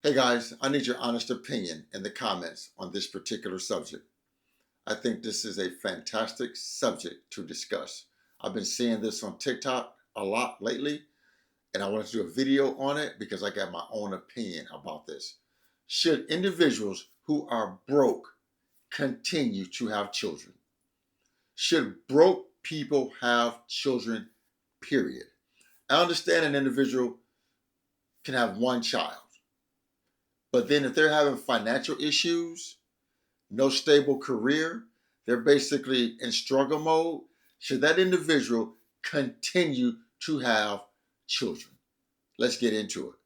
Hey guys, I need your honest opinion in the comments on this particular subject. I think this is a fantastic subject to discuss. I've been seeing this on TikTok a lot lately, and I wanted to do a video on it because I got my own opinion about this. Should individuals who are broke continue to have children? Should broke people have children, period? I understand an individual can have one child, but then if they're having financial issues, no stable career, they're basically in struggle mode, should that individual continue to have children? Let's get into it.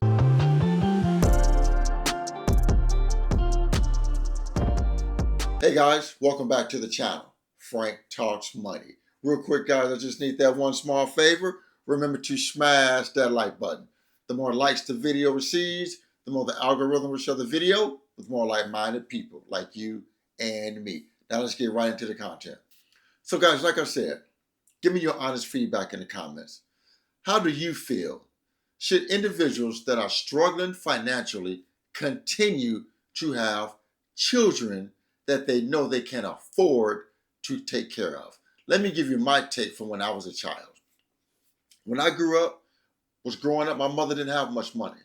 Hey guys, welcome back to the channel. Frank Talks Money. Real quick guys, I just need that one small favor. Remember to smash that like button. The more likes the video receives, the more the algorithm will show the video with more like-minded people like you and me. Now let's get right into the content. So guys, like I said, give me your honest feedback in the comments. How do you feel? Should individuals that are struggling financially continue to have children that they know they can afford to take care of? Let me give you my take from when I was a child. When I was growing up, my mother didn't have much money.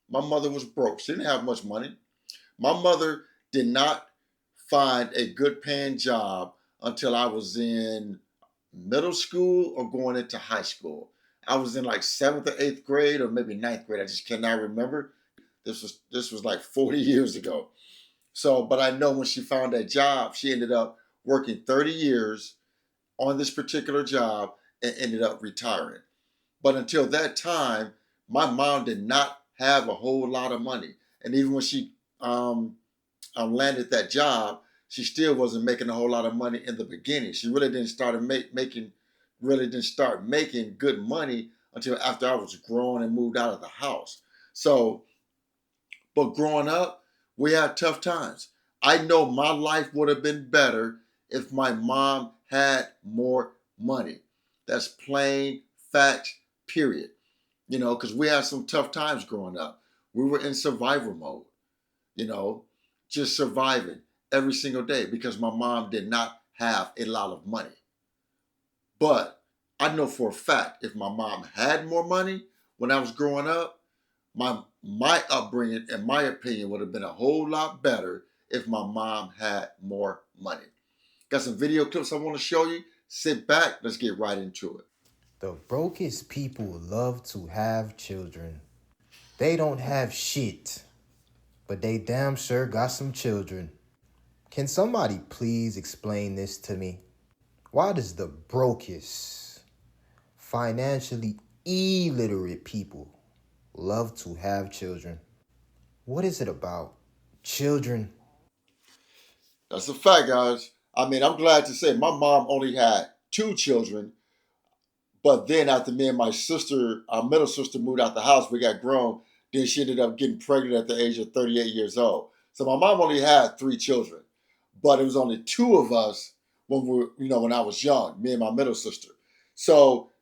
My mother was broke. She didn't have much money. My mother did not find a good paying job until I was in middle school or going into high school. I was in like 7th or 8th grade or maybe 9th grade. I just cannot remember. This was like 40 years ago. So, but I know when she found that job, she ended up working 30 years on this particular job and ended up retiring. But until that time, my mom did not have a whole lot of money. And even when she landed that job, she still wasn't making a whole lot of money in the beginning. She really didn't start making good money until after I was grown and moved out of the house. So, but growing up, we had tough times. I know my life would have been better if my mom had more money. That's plain fact, period. You know, because we had some tough times growing up. We were in survival mode, you know, just surviving every single day because my mom did not have a lot of money. But I know for a fact if my mom had more money when I was growing up, my upbringing, in my opinion, would have been a whole lot better if my mom had more money. Got some video clips I want to show you. Sit back, let's get right into it. The brokest people love to have children. They don't have shit, but they damn sure got some children. Can somebody please explain this to me? Why does the brokest, financially illiterate people love to have children? What is it about children? That's a fact, guys. I mean, I'm glad to say my mom only had 2 children. But then after me and my sister, our middle sister, moved out the house, we got grown. Then she ended up getting pregnant at the age of 38 years old. So my mom only had 3 children, but it was only 2 of us when I was young, me and my middle sister. So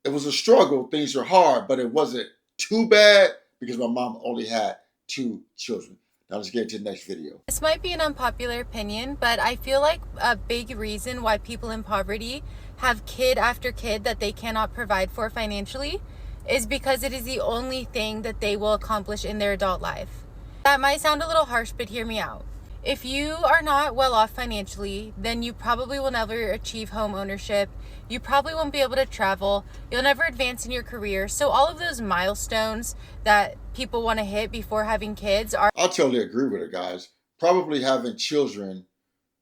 it was a struggle. Things were hard, but it wasn't too bad because my mom only had 2 children. Now let's get into the next video. This might be an unpopular opinion, but I feel like a big reason why people in poverty have kid after kid that they cannot provide for financially is because it is the only thing that they will accomplish in their adult life. That might sound a little harsh, but hear me out. If you are not well off financially, then you probably will never achieve home ownership. You probably won't be able to travel. You'll never advance in your career. So all of those milestones that people want to hit before having kids are... I totally agree with her, guys. Probably having children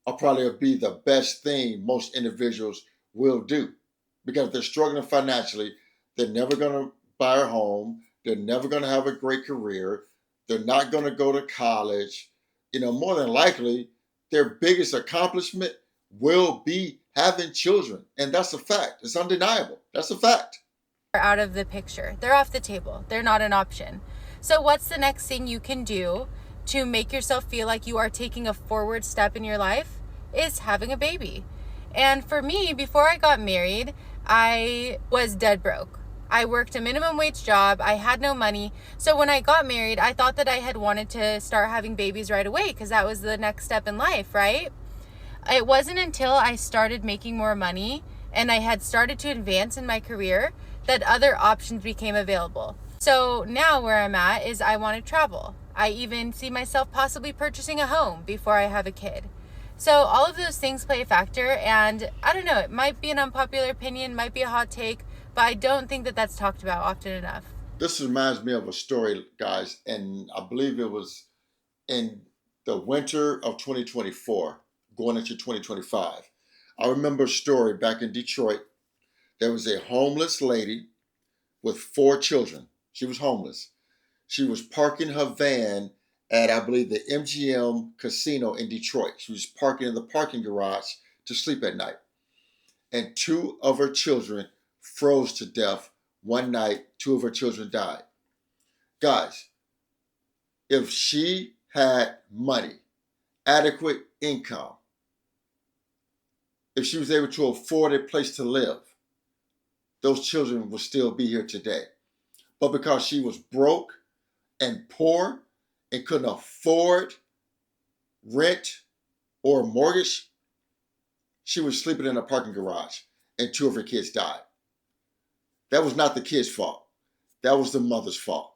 will probably be the best thing most individuals will do. Because if they're struggling financially, they're never going to buy a home. They're never going to have a great career. They're not going to go to college. You know, more than likely, their biggest accomplishment will be having children. And that's a fact. It's undeniable. That's a fact. Out of the picture. They're off the table. They're not an option. So what's the next thing you can do to make yourself feel like you are taking a forward step in your life? Is having a baby. And for me, before I got married, I was dead broke. I worked a minimum wage job. I had no money. So when I got married, I thought that I had wanted to start having babies right away because that was the next step in life, right? It wasn't until I started making more money and I had started to advance in my career that other options became available. So now where I'm at is I want to travel. I even see myself possibly purchasing a home before I have a kid. So all of those things play a factor, and I don't know, it might be an unpopular opinion, might be a hot take, but I don't think that that's talked about often enough. This reminds me of a story, guys, and I believe it was in the winter of 2024, going into 2025. I remember a story back in Detroit. There was a homeless lady with 4 children. She was homeless. She was parking her van at, I believe, the MGM casino in Detroit. She was parking in the parking garage to sleep at night. And 2 of her children froze to death one night. 2 of her children died. Guys, if she had money, adequate income, if she was able to afford a place to live, those children would still be here today. But because she was broke and poor and couldn't afford rent or mortgage, she was sleeping in a parking garage and 2 of her kids died. That was not the kid's fault. That was the mother's fault.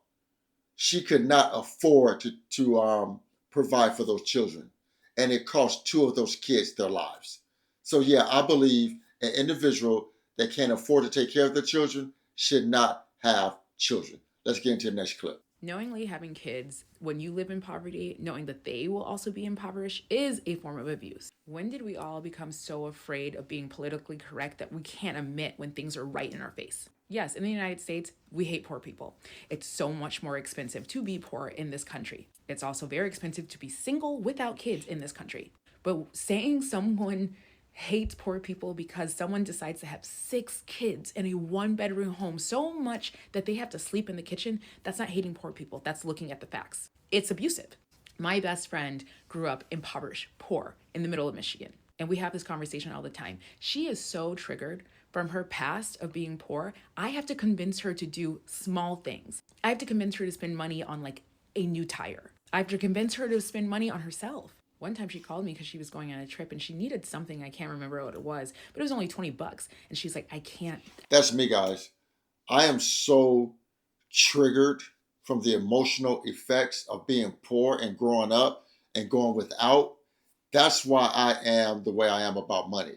She could not afford to provide for those children. And it cost 2 of those kids their lives. So yeah, I believe an individual that can't afford to take care of their children should not have children. Let's get into the next clip. Knowingly having kids when you live in poverty, knowing that they will also be impoverished, is a form of abuse. When did we all become so afraid of being politically correct that we can't admit when things are right in our face? Yes, in the United States, we hate poor people. It's so much more expensive to be poor in this country. It's also very expensive to be single without kids in this country. But saying someone hates poor people because someone decides to have 6 kids in a 1-bedroom home so much that they have to sleep in the kitchen, that's not hating poor people. That's looking at the facts. It's abusive. My best friend grew up impoverished, poor, in the middle of Michigan. And we have this conversation all the time. She is so triggered from her past of being poor. I have to convince her to do small things. I have to convince her to spend money on like a new tire. I have to convince her to spend money on herself. One time she called me because she was going on a trip and she needed something. I can't remember what it was, but it was only $20. And she's like, I can't. That's me, guys. I am so triggered from the emotional effects of being poor and growing up and going without. That's why I am the way I am about money.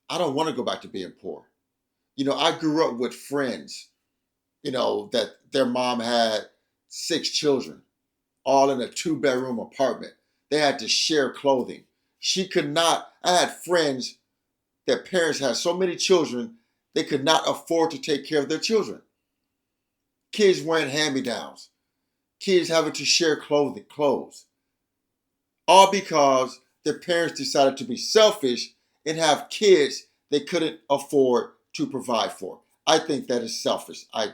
I don't want to go back to being poor. You know, I grew up with friends, you know, that their mom had 6 children, all in a 2-bedroom apartment. They had to share clothing. She could not, I had friends that parents had so many children, they could not afford to take care of their children. Kids wearing hand-me-downs. Kids having to share clothes. All because their parents decided to be selfish and have kids they couldn't afford to provide for. I think that is selfish. I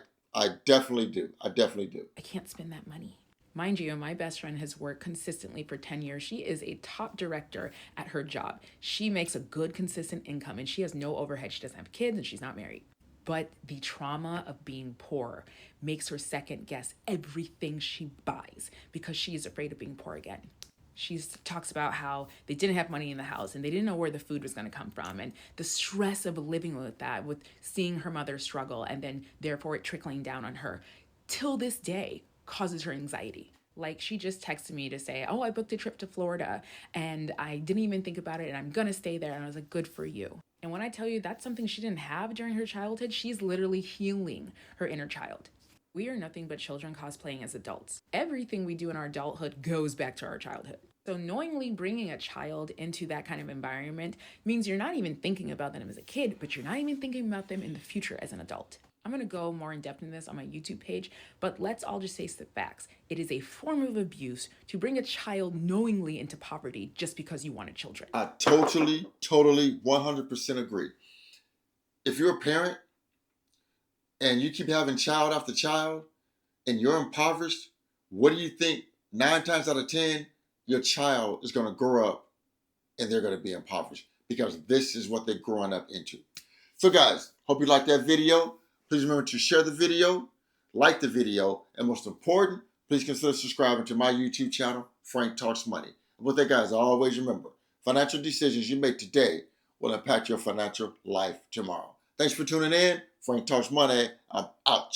definitely do. I definitely do. I can't spend that money. Mind you, my best friend has worked consistently for 10 years. She is a top director at her job. She makes a good, consistent income and she has no overhead. She doesn't have kids and she's not married. But the trauma of being poor makes her second guess everything she buys because she is afraid of being poor again. She talks about how they didn't have money in the house and they didn't know where the food was going to come from. And the stress of living with that, with seeing her mother struggle and then therefore it trickling down on her, till this day causes her anxiety. Like she just texted me to say, oh, I booked a trip to Florida and I didn't even think about it and I'm going to stay there. And I was like, good for you. And when I tell you that's something she didn't have during her childhood, she's literally healing her inner child. We are nothing but children cosplaying as adults. Everything we do in our adulthood goes back to our childhood. So knowingly bringing a child into that kind of environment means you're not even thinking about them as a kid, but you're not even thinking about them in the future as an adult. I'm going to go more in depth in this on my YouTube page, but let's all just face the facts. It is a form of abuse to bring a child knowingly into poverty just because you wanted children. I totally, 100% agree. If you're a parent and you keep having child after child and you're impoverished, what do you think 9 times out of 10 your child is going to grow up and they're going to be impoverished? Because this is what they're growing up into. So guys, hope you liked that video. Please remember to share the video, like the video, and most important, please consider subscribing to my YouTube channel, Frank Talks Money. And with that, guys, always remember, financial decisions you make today will impact your financial life tomorrow. Thanks for tuning in. Frank Talks Money. I'm out.